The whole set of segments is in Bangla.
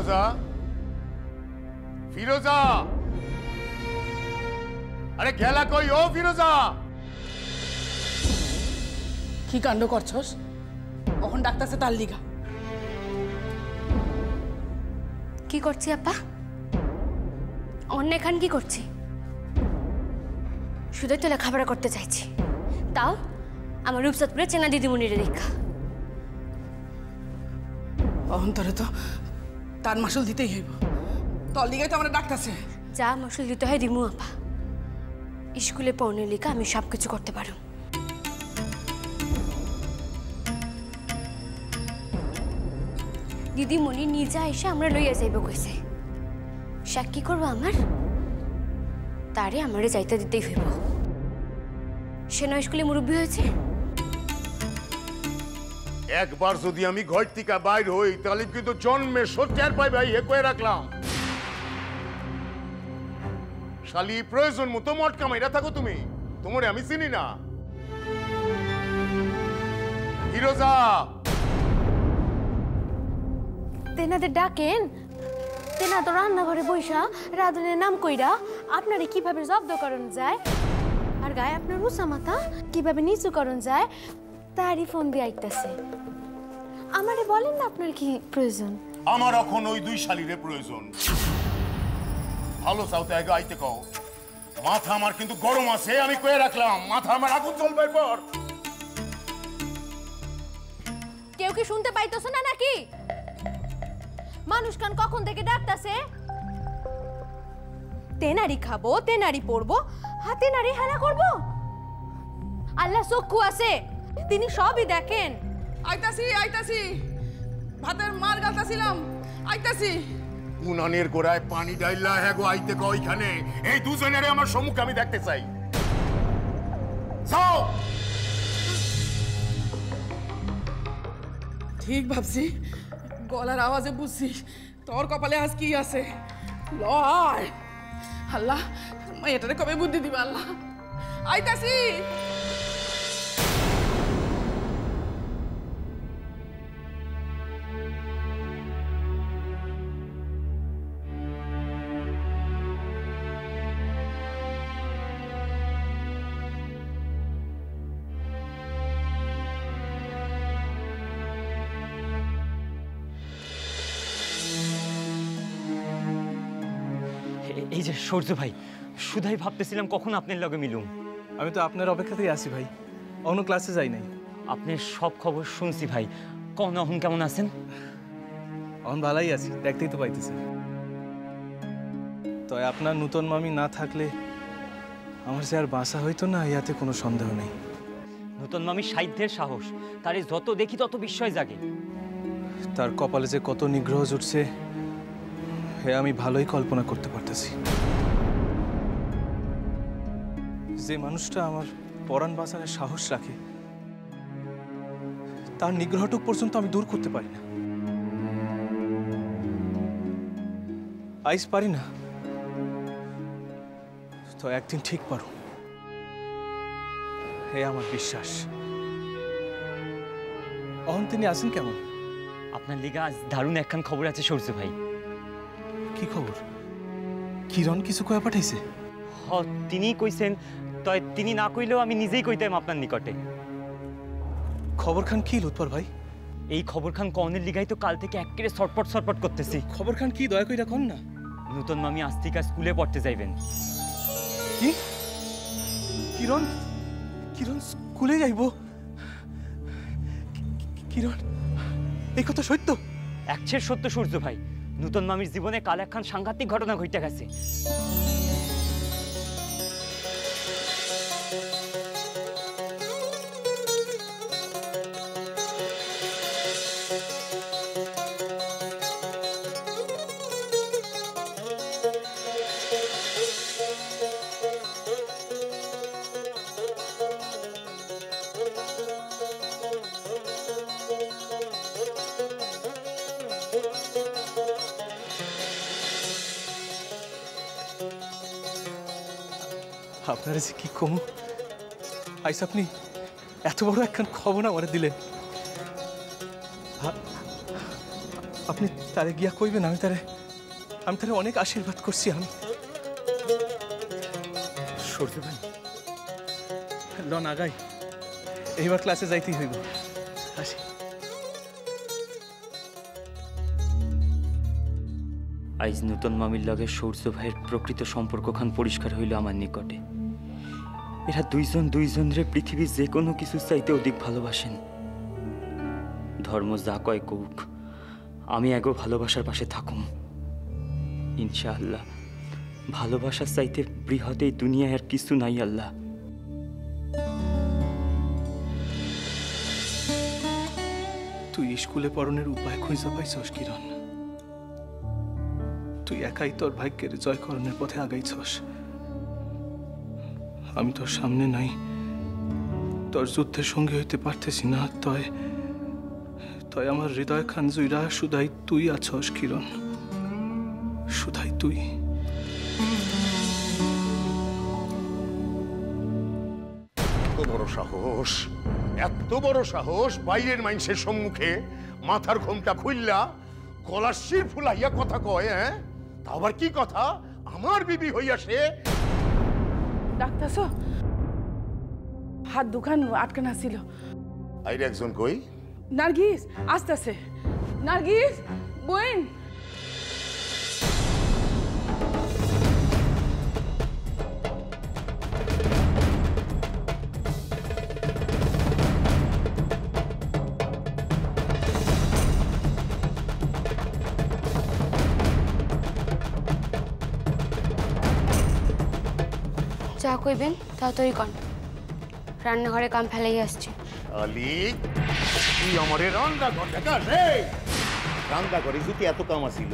ফিরোজা, ফিরোজা, আরে গেলা কই ও ফিরোজা? কি কাণ্ড করছস? কখন ডাকতেছে তার লিগা? কি করছি আপা? অন্য এখান কি করছি? শুধু তো লেখাপড়া করতে চাইছি, তাও আমার রূপসাদপুরে চেনা দিদিমণিরে দেখা। অহন্তরে তো তার মাসুল দিতেই হইব। তোর লিগাই তো আমরা ডাকতেছে। যা মাসুল দিতে হয় দিমু আপা। স্কুলে পড়নের লিখা আমি সব কিছু করতে পারো। দিদিমণি নিজা এসে আমরা লইয়া যাইব কইছে। শাক কি করবো আমার? তারে আমারে যাইতে দিতেই হইব। সে নয় স্কুলে মুরব্বী হয়েছে। একবার যদি আমি ঘর থেকে বাইর হই তাহলে কিন্তু জন্মে সত্যার পাই ভাই এ কয়ে রাখলাম। শালি প্রয়োজন মতো মটকা মাইরা থাকো তুমি, তোমারে আমি চিনি না। ফিরোজা, তেনাদের ডাকেন। তেনা তো রান্নাঘরে বইসা রাধনের নাম কইরা আপনারে কিভাবে জব্দ করণ যায় আর গায়ে আপনার উঁচা মাথা কিভাবে নিচু করণ যায় তারই ফোন দিয়ে আইতাছে। আমারে বলেন না আপনার কি প্রয়োজন? আমার এখন ওই দুই শালিরে প্রয়োজন। ভালো চাওতে আগে আইতে কও। মাথা আমার কিন্তু গরম আছে, আমি কয়ে রাখলাম। মাথা আমার আগুন জ্বলবে পর। কেউ কি শুনতে পাইতেছ না নাকি? মানুষ কান কখন থেকে ডাকতাছে? তেনারি খাবো, তেনারি পড়বো, হাতে নাড়ি হেলা করবো। আল্লাহ চক্ষু আছে, তিনি সবই দেখেন। আইতাছি আইতাছি, ভাতের মার গালতাছিলাম, আইতাছি। উনানের গোড়ায় পানি ডাইলা হ্যাঁ গো আইতে কও এখানে। এই দুজনেরে আমার সম্মুখে আমি দেখতে চাই। যাও। ঠিক ভাবছি, গলার আওয়াজে বুঝছি তোর কপালে আজ কি আছে। ল আয়। আল্লাহ এটারে কবে বুদ্ধি দিবা আল্লাহ। আইতাছি। এই যে সূর্য ভাই, শুধাই ভাবতেছিলাম কখন আপনার লগে মিলুম। আমি তো আপনার অপেক্ষাতেই আছি ভাই, অন্য ক্লাসে যাই নাই। আপনার সব খবর শুনছি ভাই। কখন এখন কেমন আছেন? এখন ভালাই আছি, দেখতেই তো পাইতেছি। তো আপনার নূতন মামি না থাকলে আমার যে আর বাঁচা হইতো না, ইয়াতে কোনো সন্দেহ নেই। নূতন মামি সাহিত্যের সাহস, তারে যত দেখি তত বিস্ময় জাগে। তার কপালে যে কত নিগ্রহ জুটছে হে আমি ভালোই কল্পনা করতে পারতেছি। যে মানুষটা আমার পরাণ বাঁচানোর সাহস রাখে তার নিগ্রহটুক পর্যন্ত আমি দূর করতে পারি না। আইস পারি না তো একদিন ঠিক পারো, হে আমার বিশ্বাস। অহন তিনি আছেন কেমন? আপনার লিগা আজ দারুণ একখান খবর আছে সূর্য ভাই। কি খবর? কিরণ কিছু কয়া পাঠাইছে? হ, তিনিই কইছেন। তয় তিনি না কইলেও আমি নিজেই কইতাম আপনার নিকটে। খবর খান কি লুৎপর ভাই? এই খবর খান কনের লিগাই তো কাল থেকে একেবারে ছটপট ছটপট করতেছি। খবর খান কি দয়া কইরা কোন না? নূতন মামি আস্তিকা স্কুলে পড়তে যাইবেন। কি? কিরণ কিরণ স্কুলে যাইব? কিরণ এই কথা সত্য? একশের সত্য সূর্য ভাই। নূতন মামির জীবনে কাল একখান সাংঘাতিক ঘটনা ঘটে গেছে। আপনারা যে কি কম আইস, আপনি এত বড় একখান খবর আমার দিলেন। আপনি তারে গিয়া কইবেন আমি তারে অনেক আশীর্বাদ করছি। আমি সূর্য ভাই লন আগাই, এইবার ক্লাসে যাইতেই হইব। আসি। আইজ নূতন মামির লগে সূর্য ভাইয়ের প্রকৃত সম্পর্কখান পরিষ্কার হইল আমার নিকটে। এরা দুইজনরে পৃথিবীর যে কোনো কিছু চাইতে অধিক ভালোবাসেন। ধর্ম যা কয় কৌক, আমি এগো ভালোবাসার পাশে থাকুম ইনশাআল্লাহ। ভালোবাসার চাইতে বৃহৎ এই দুনিয়ায় আর কিছু নাই আল্লাহ। তুই স্কুলে পড়নের উপায় খুঁজে পাইছস কিরণ। তুই একাই তোর ভাগ্যের জয়করণের পথে আগাইছস। আমি তোর সামনে নাই, তোর যুদ্ধের সঙ্গে হইতে পারতেছি না। তয় আমার হৃদয় খান জুইরা শুধাই তুই আছস কিরণ, শুধাই তুই। এত বড় সাহস বাইরের মানুষের সম্মুখে মাথার ঘোমটা খুললা গলার শির ফুলাইয়া কথা কয়। হ্যাঁ, তা আবার কি কথা? আমার বিবি হইয়া সে। ডাক্তার হাত দুখান আটকানা ছিল। আইরে একজন কই? নার্গিস আসতেছে। নার্গিস বোন, যা কইবেন তাড়াতাড়ি কন, রান্নাঘরে কাম ফেলাই আসছি। আলি তুই আমারে রান্না ঘর দেখা রে। রান্না ঘরে যদি এত কাম আসিল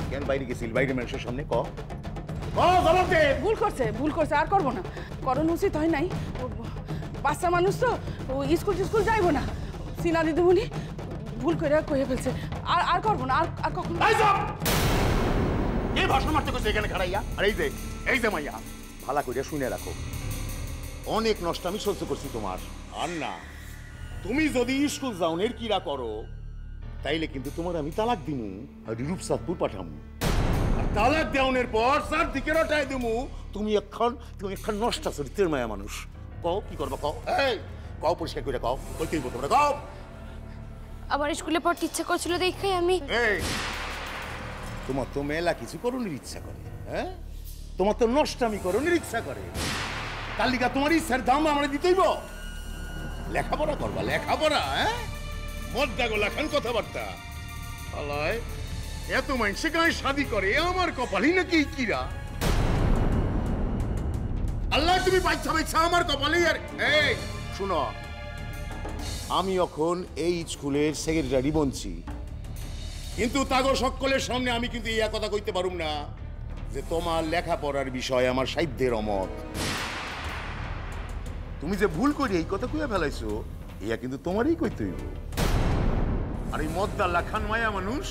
কেন বাইরে গেছিল? বাইরে মানুষের সামনে ক জবাব দে। ভুল করছে আর করবো না। করণ উচিত হয় নাই। বাচ্চা মানুষ তো স্কুল যাইবো না। সিনা দিদিমণি ভুল করে কয়ে ফেলছে। আর করবো না। আর কখন এই ভাষণ মারতে কইছে এখানে খাড়াইয়া? আর এই যে মাইয়া ভালা কইরা শুনে রাখো, অনেক নষ্ট আমি সহ্য করছি তোমার। আর না, তুমি যদি স্কুল যাওনের কিরা করো তাইলে কিন্তু তোমার আমি তালাক দিমু আর রূপসাদপুর পাঠামু। আর তালাক দেওয়ানোর পর চার দিকে রটাই দিমু। তুমি এখন নষ্ট চরিত্রের মায়া মানুষ। কও কি করবা? কও কও পরিষ্কার করে কও। কইতেই তোমরা কও। আবার স্কুলে পড়তে ইচ্ছা করছিল দেখাই আমি। তোমার তো মেলা কিছু করণের ইচ্ছা করে। হ্যাঁ, তোমার তো নষ্টামি করণের ইচ্ছা করে। কালিকা তোমার ইচ্ছার দাম আমরা দিতেইব। লেখাপড়া করবা, লেখাপড়া। হ্যাঁ, মদ্দাগো লেখান কথাবার্তা আলায় এত মানুষে গায়ে শাদি করে, আমার কপালই নাকি কিরা। আল্লাহ তুমি বাচ্চা আমার কপালেই। আর শুনো, আমি এখন এই স্কুলের সেক্রেটারি বনছি, কিন্তু তাগো সকলের সামনে আমি কিন্তু ইয়া কথা কইতে পারুম না যে তোমার লেখাপড়ার বিষয় আমার সাধ্যের অমত। তুমি যে ভুল করে এই কথা কইয়া ফেলাইছো ইয়া কিন্তু তোমারই কইতে হইব। আর এই মদ্দা লাখান মায়া মানুষ,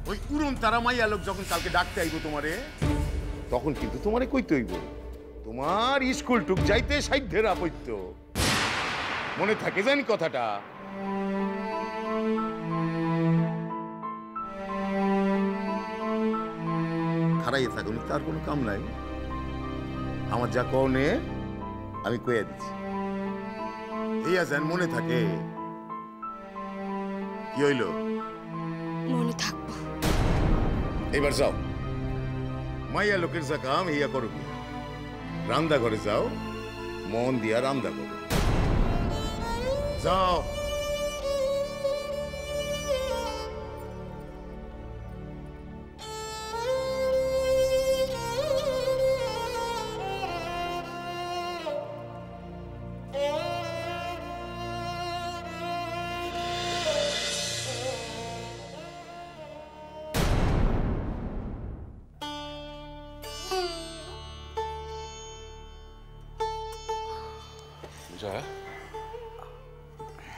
ওই উড়ন তারা মাইয়া লোক যখন কালকে ডাকতে আইব তোমারে, তখন কিন্তু তোমারে কইতে হইব তোমার স্কুল টুক যাইতে সাধ্যের আপত্য। মনে থাকে জানি কথাটা? খারাইয়ে থাকুন, তার কোনো কাম নাই। আমার যা কনে আমি কইয়া দিচ্ছি, এই আছেন মনে থাকে। কি হইল? মনে থাকবো। এবার যাও, মাইয়া লোকের যা কাম ইয়া করো। রান্দা ঘরে যাও, মন দিয়া রান্দা করো। যাও।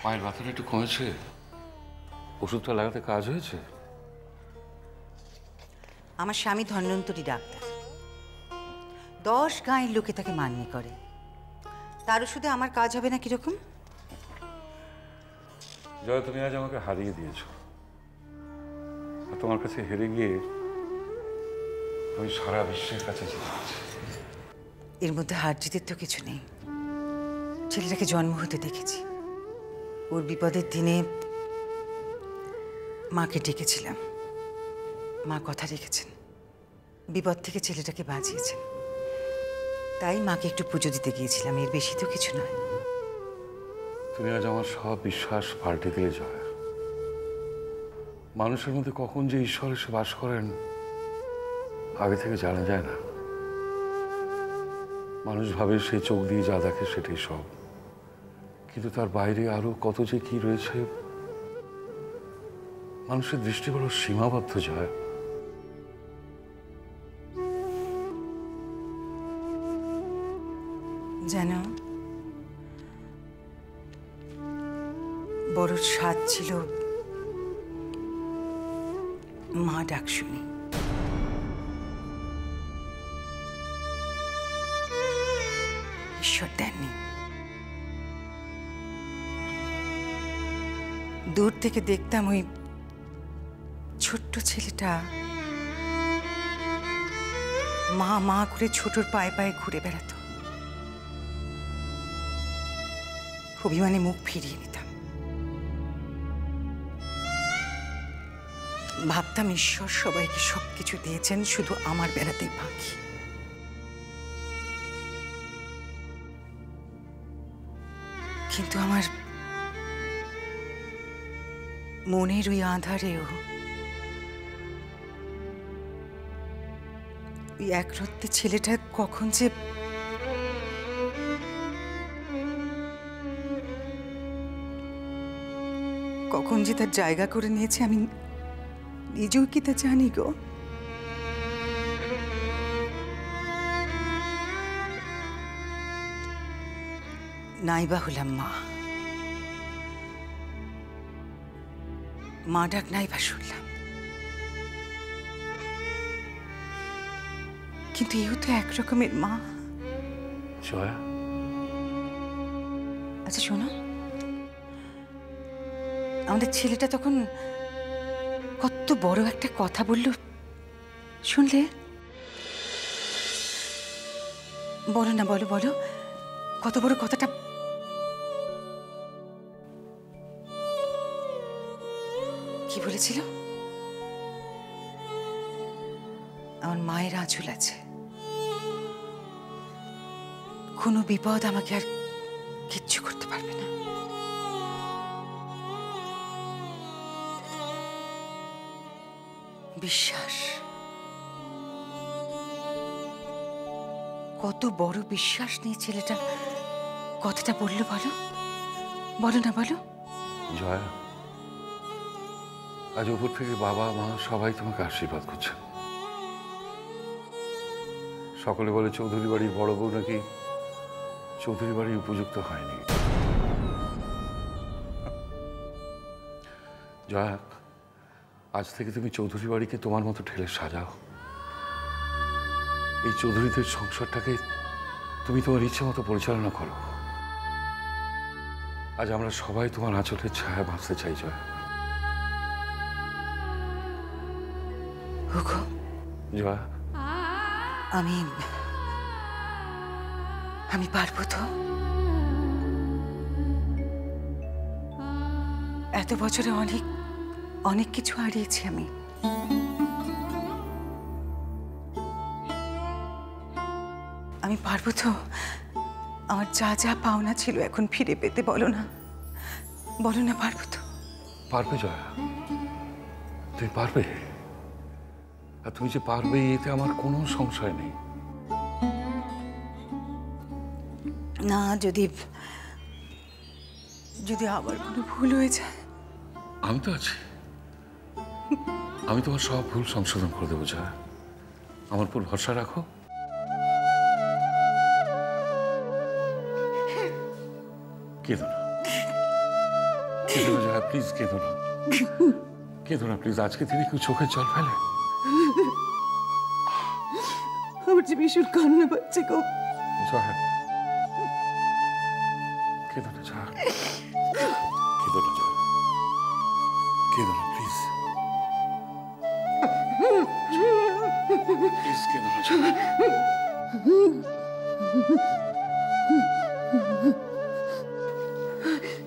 পায়ের ব্যথাটা একটু কমেছে? ওষুধটা লাগাতে কাজ হয়েছে? আমার স্বামী ধন্বন্তরী ডাক্তার, 10 গাঁয়ের লোকে তাকে মান্য করে। তার ওষুধে আমার কাজ হবে না কিরকম? জয়, তুমি আজ আমাকে হারিয়ে দিয়েছো। আর তোমার কাছে হেরে গিয়ে আমি সারা বিশ্বের কাছে জিতেছি। এর মধ্যে হার জিতের তো কিছু নেই। ছেলেটাকে জন্ম হতে দেখেছি। ওর বিপদের দিনে মাকে ডেকেছিলাম, মা কথা রেখেছেন, বিপদ থেকে ছেলেটাকে বাঁচিয়েছেন। তাই মাকে একটু পুজো দিতে গিয়েছিলাম, এর বেশি তো কিছু নয়। তুমি আজ আমার সব বিশ্বাস পাল্টে দিলে জয়া। মানুষের মধ্যে কখন যে ঈশ্বর এসে বাস করেন আগে থেকে জানা যায় না। মানুষ ভাবে সে চোখ দিয়ে যা দেখে সেটাই সব, কিন্তু তার বাইরে আরো কত যে কি রয়েছে। মানুষের দৃষ্টি বড় সীমাবদ্ধ জয়া। জানো, বড় স্বাদ ছিল মা ডাক শুনি। ঈশ্বর দেননি। দূর থেকে দেখতাম ওই ছোট্ট ছেলেটা মা মা করে ছোটর পায়ে পায়ে ঘুরে বেড়াতো। অভিমানে মুখ ফিরিয়ে নিতাম। ভাবতাম ঈশ্বর সবাইকে সবকিছু দিয়েছেন, শুধু আমার বেলাতেই বাকি। কিন্তু আমার মনের ওই আঁধারেও ওই একরত্তি ছেলেটা কখন যে তার জায়গা করে নিয়েছে আমি নিজেও কি তা জানি গো। নাইবা হলাম মা ডাক নাইবা শুনলাম, কিন্তু এও তো একরকমের মা। জয়া, আচ্ছা শোনো, আমাদের ছেলেটা তখন কত বড় একটা কথা বলল শুনলে? বলো না, বলো বলো, কত বড় কথাটা? কি বলেছিল? আমার মায়ের আঁচল আছে, কোনো বিপদ আমাকে আর কিচ্ছু করতে পারবে না। বিশ্বাস, কত বড় বিশ্বাস নিয়ে ছেলেটা কথাটা বললো বলো, বলো না বলো। জয়া, আজ উপর থেকে বাবা মা সবাই তোমাকে আশীর্বাদ করছে। সকলে বলে চৌধুরী বাড়ির বড় বউ নাকি চৌধুরী বাড়ির উপযুক্ত হয়নি। জয়া, আজ থেকে তুমি চৌধুরী বাড়িকে তোমার মতো ঠেলে সাজাও। এই চৌধুরীদের সংসারটাকে তুমি তোমার ইচ্ছে মতো পরিচালনা করো। আজ আমরা সবাই তোমার আঁচলের ছায়া বাঁচতে চাই জয়া। জয়া, আমি পারবো তো? এত বছরে অনেক অনেক কিছু হারিয়েছি আমি। আমি পারবো তো? আমার যা যা পাওনা ছিল এখন ফিরে পেতে, বলো না, বলো না, পারবো তো? পারবে জয়া, তুমি পারবে। আর তুমি যে পারবে এতে আমার কোনো সংশয় নেই। না, যদি যদি আবার কোনো ভুল হয়ে যায়? আমি তো আছি, আমি তোমার সব ভুল সংশোধন করে দেবো জয়া। আমার উপর ভরসা রাখো। কেঁদো না, কেঁদো না জয়া, প্লিজ কেঁদো না, কেঁদো না প্লিজ। আজকে তিনি কেউ চোখে জল ফেলে? আমার যে ভীষণ কান্না পাচ্ছে গো। জয়া, কেঁদো না জয়া, কেঁদো না জয়া, কেঁদো না প্লিজ। কেঁদো না জান।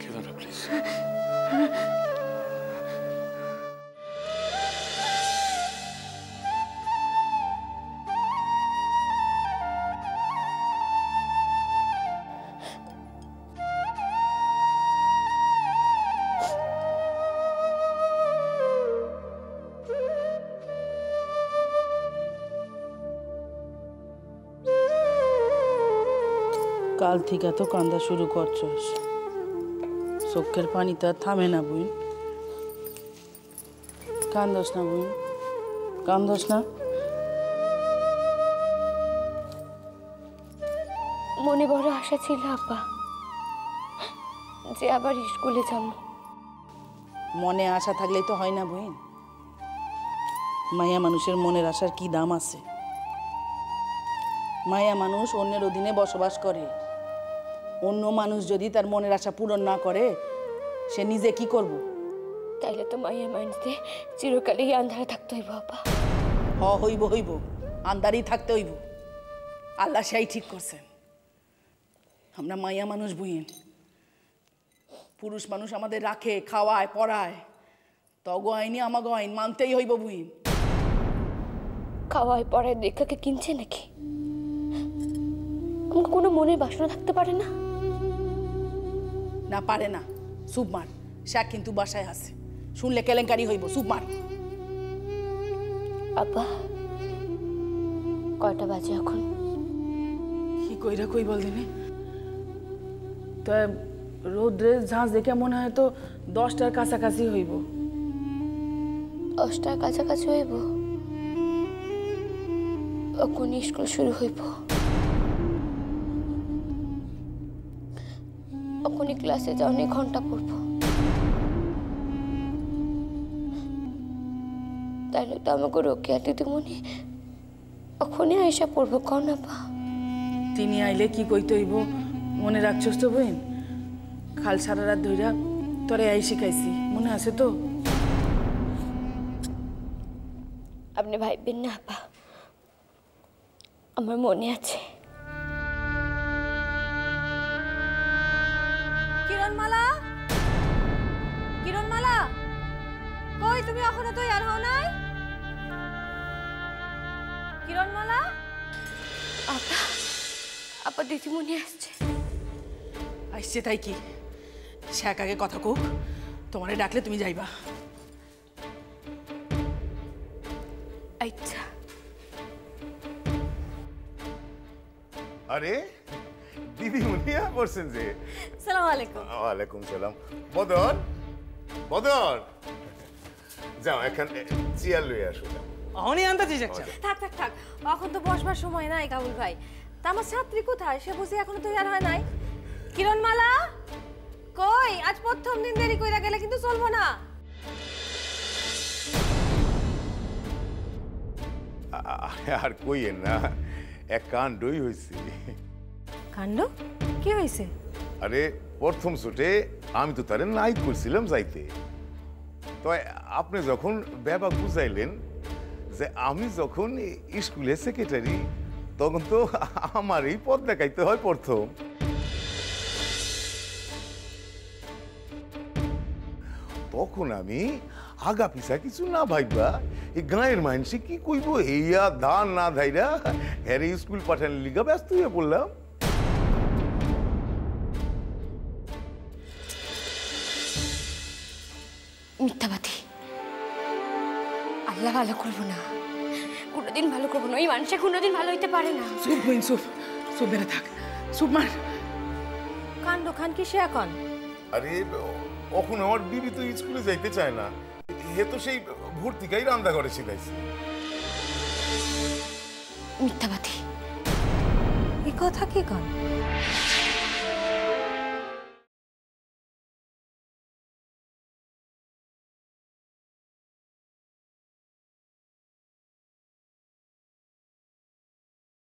কেঁদো না প্লিজ। কাল থেকে তো কান্দা শুরু করছস, চোখের পানি তো আর থামে না বুই। কান্দস না বুই, কান্দস না। মনে বড় আশা ছিল আব্বা যে আবার স্কুলে যাব। মনে আশা থাকলেই তো হয় না বইন। মায়া মানুষের মনের আশার কি দাম আছে? মায়া মানুষ অন্যের অধীনে বসবাস করে। অন্য মানুষ যদি তার মনের আশা পূরণ না করে সে নিজে কি করব? তাইলে তো মায়া মানুষদের চিরকালই আন্ধারে থাকতে হইব আব্বা। হইব হইব, আন্দারই থাকতে হইব। আল্লাহ সেই ঠিক করছেন। আমরা মায়া মানুষ বুইন, পুরুষ মানুষ আমাদের রাখে, খাওয়ায়, পড়ায়, তগো আইনি আমাগো আইন মানতেই হইব বুইন। খাওয়ায় পড়ায় দেখাকে কিনছে নাকি? আমাকে কোনো মনের বাসনা থাকতে পারে না? না পারে না, চুপ মার। সে কিন্তু বাসায় আছে, শুনলে কেলেঙ্কারি হইব। চুপ মার। আব্বা কয়টা বাজে এখন? কি কইরা কই বল দিনে? তো রোদ্রের ঝাঁজ দেখে মনে হয় তো 10টার কাছাকাছি হইব। 10টার কাছাকাছি হইব? এখন স্কুল শুরু হইব। এখনই ক্লাসে যাওয়ানি ঘন্টা পড়ব। তাইলে তো আমাকে রোকেয়া দিদিমণি এখনই আইসা পড়বো। কও না বা? তিনি আইলে কি কইতে হইব মনে রাখছস তো বইন? খাল সারা রাত ধইরা তোরে আই শিখাইছি, মনে আছে তো? আপনি ভাইবেন না আপা, আমার মনে আছে। কিরণমালা, কিরণমালা, কই তুমি এখনো তৈয়ার হও নাই? কিরণমালা, আপা আপা দিদিমণি আসছে। আসছে তাই কি? সে আগে কথা কোক, তোমারে ডাকলে তুমি যাইবা। আচ্ছা। আরে দিদিমণি বলছেন যে। সালাম আলাইকুম। ওয়ালাইকুম সালাম। বদর, বদর, যাও এখন চেয়ার লই আসো। অহনি আনতাছিস একটা? থাক থাক থাক, এখন তো বসবার সময় নাই কাবুল ভাই। তা আমার ছাত্রী কোথায়? সে বুঝি এখনো তৈয়ার হয় নাই। কিরণমালা, কই আজ প্রথম দিন দেরি কইরা গেলে কিন্তু চলবো না। আর কইয়েন না, এক কাণ্ডই হয়েছে। কাণ্ড কি হয়েছে? আরে প্রথম ছুটে আমি তো তারে নাই করছিলাম যাইতে। তো আপনি যখন ব্যাপার বুঝাইলেন যে আমি যখন স্কুলের সেক্রেটারি, তখন তো আমার এই পদ দেখাইতে হয় প্রথম। তখন আমি আগা পিছা কিছু না ভাইবা এই গাঁয়ের মানুষে কি কইব এইয়া ধান না ধাইরা হ্যাঁ স্কুল পাঠানোর লিগা ব্যস্ত হয়ে পড়লাম। মিথ্যাবাদী, আল্লাহ ভালো করবো না, কোনোদিন ভালো করবো না। ওই মানুষে কোনোদিন ভালো হইতে পারে না। চুপ বইন, চুপ চুপ বেড়ে থাক, চুপ মার। কাণ্ড খান কি সে এখন? আরে এখন আমার বিবি তো স্কুলে যাইতে চায় না, হে তো সেই ভর্তিকাই রান্না করে শিখাইছে। মিথ্যাবাদী। এই কথা কি কন?